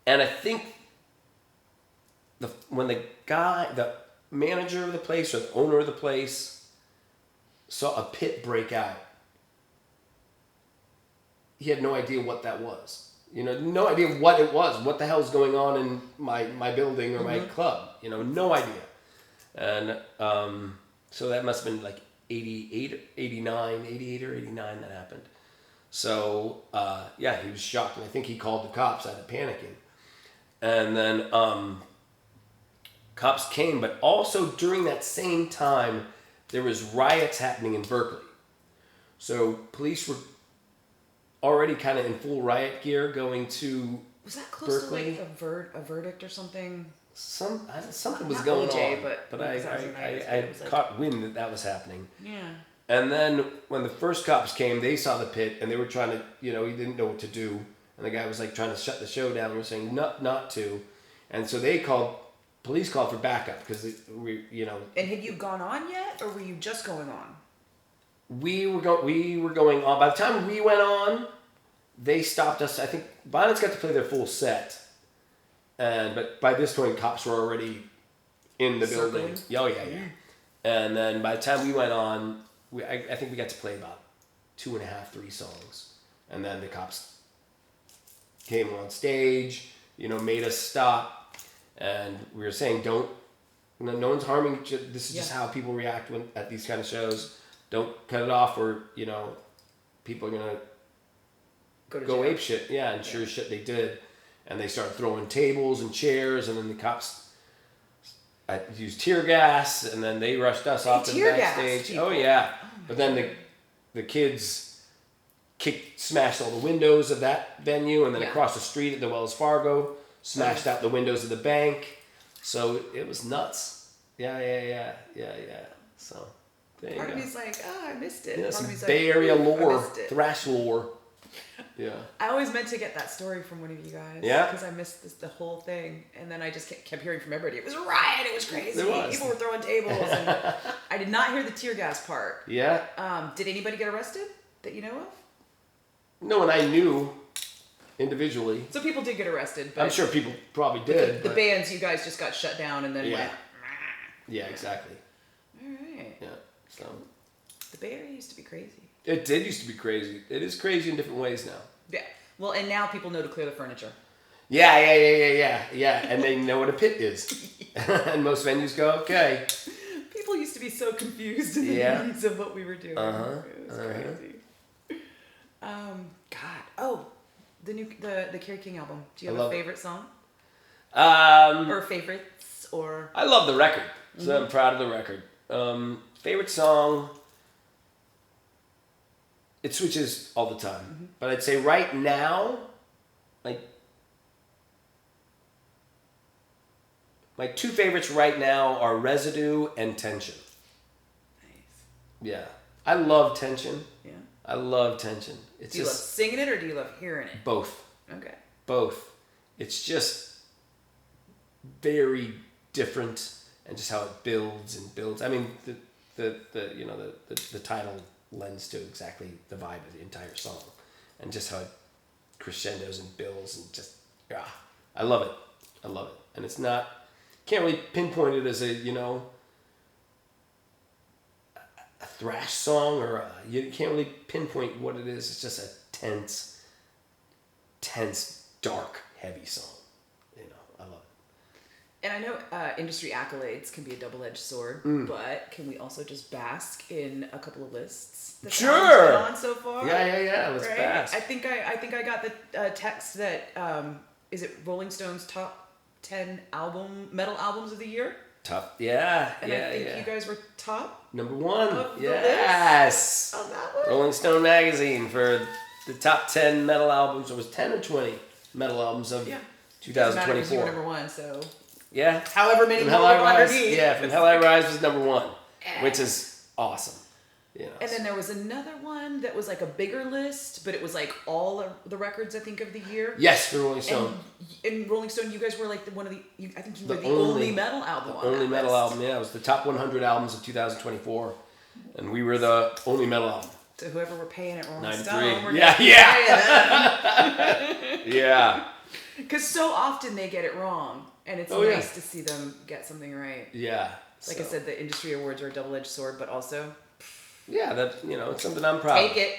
and I think when the manager of the place or the owner of the place saw a pit break out, he had no idea what that was. No idea what it was. What the hell's going on in my building or my club? No idea. And, so that must have been like 88 or 89 that happened. So, he was shocked. And I think he called the cops out of panicking. And then cops came. But also during that same time, there was riots happening in Berkeley. So police were already kind of in full riot gear going to Was that close Berkeley. to like a verdict or something? Something was Not going OJ, on, but I caught wind that was happening. Yeah. And then when the first cops came, they saw the pit and they were trying to, he didn't know what to do. And the guy was like trying to shut the show down. We were saying not to. And so police called for backup because And had you gone on yet, or were you just going on? We were going on. By the time we went on, they stopped us. I think Violence got to play their full set. But by this point, cops were already in the building. Oh, yeah. And then by the time we went on, I think we got to play about 2.5, 3 songs. And then the cops came on stage, made us stop. And we were saying, no one's harming. This is just how people react at these kind of shows. Don't cut it off or, people are going to go ape shit. Yeah, and sure as shit they did. And they started throwing tables and chairs, and then the cops used tear gas, and then they rushed us off to the backstage. Oh yeah, but then the kids smashed all the windows of that venue, and then across the street at the Wells Fargo, smashed out the windows of the bank. So it was nuts. Yeah. So there you go. Part of me's like, I missed it. Yeah, some Bay Area lore, thrash lore. Yeah. I always meant to get that story from one of you guys. Yeah. Because I missed the whole thing. And then I just kept hearing from everybody. It was a riot. It was crazy. It was. People were throwing tables. And I did not hear the tear gas part. Yeah. Did anybody get arrested that you know of? No one I knew individually. So people did get arrested. But I'm sure people probably did. The bands, you guys just got shut down and then went. Yeah, exactly. All right. Yeah. So. The Bay Area used to be crazy. It did used to be crazy. It is crazy in different ways now. Yeah. Well, and now people know to clear the furniture. Yeah. And they know what a pit is. And most venues go, okay. People used to be so confused in the meanings of what we were doing. It was crazy. God. Oh, the Kerry King album. Do you have a favorite song? Or favorites? Or I love the record. So I'm proud of the record. Favorite song. It switches all the time. But I'd say right now, like, my 2 favorites right now are Residue and Tension. Nice. Yeah. I love Tension. Yeah. I love Tension. Do you love singing it or do you love hearing it? Both. Okay. Both. It's just very different and just how it builds and builds. I mean, the title lends to exactly the vibe of the entire song and just how it crescendos and builds and just I love it. And it's not, can't really pinpoint it as a thrash song or you can't really pinpoint what it is. It's just a tense, dark, heavy song. I love it. And I know industry accolades can be a double-edged sword, but can we also just bask in a couple of lists that sure. been on so far? Yeah. Let's bask. I think I got the text that is it Rolling Stone's top 10 metal albums of the year? Top, yeah. And I think you guys were top number 1. Of Yes. The list? On that one? Rolling Stone magazine for the top 10 metal albums. It was 10 or 20 metal albums of 2024. You were number 1, so. Yeah. However many From more Hell I Rise. underneath. Yeah, From Hell I Rise was number 1, which is awesome. And then there was another one that was like a bigger list, but it was like all of the records, I think, of the year. Yes, for Rolling Stone. And in Rolling Stone, you guys were like I think you were the only metal album on that only metal list. album, yeah. It was the top 100 albums of 2024. And we were the only metal album. To whoever we're paying at Rolling 93. Stone. We're Yeah. Yeah. Because so often they get it wrong. And it's nice to see them get something right. Yeah. Like I said, the industry awards are a double-edged sword, but also... Yeah, that it's something I'm proud of. Take it.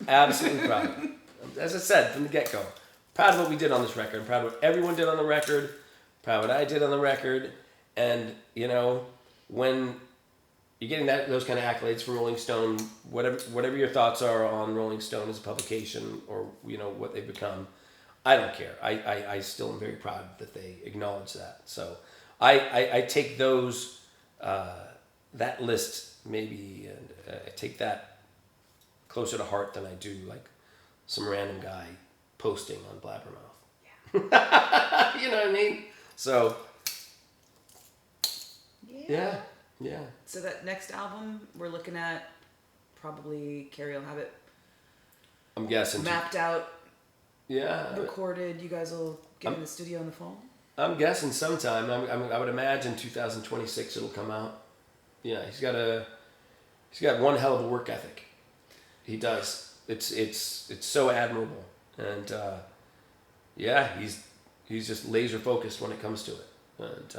Absolutely proud of. As I said from the get-go, proud of what we did on this record. I'm proud of what everyone did on the record. Proud of what I did on the record. And, when you're getting those kind of accolades from Rolling Stone, whatever your thoughts are on Rolling Stone as a publication or, what they've become, I don't care. I still am very proud that they acknowledge that. So I take those, that list maybe, and I take that closer to heart than I do like some random guy posting on Blabbermouth. You know what I mean? So, yeah. So that next album, we're looking at probably Kerry will have it. I'm guessing mapped out. Yeah. Recorded. You guys will get in the studio in the fall. I'm guessing sometime. I would imagine 2026 it'll come out. Yeah, he's got one hell of a work ethic. He does. It's so admirable, and he's just laser focused when it comes to it, and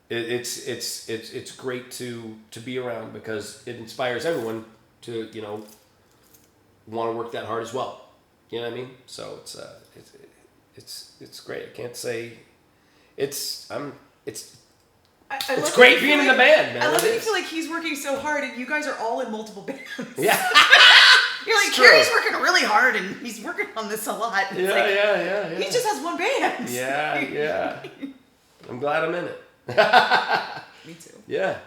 it's great to be around because it inspires everyone to want to work that hard as well. You know what I mean? So it's great. I can't say it's great being in the band, man. I love that you feel like he's working so hard and you guys are all in multiple bands. Yeah. You're like, Kerry's working really hard and he's working on this a lot. It's yeah. He just has one band. Yeah. I'm glad I'm in it. Me too. Yeah.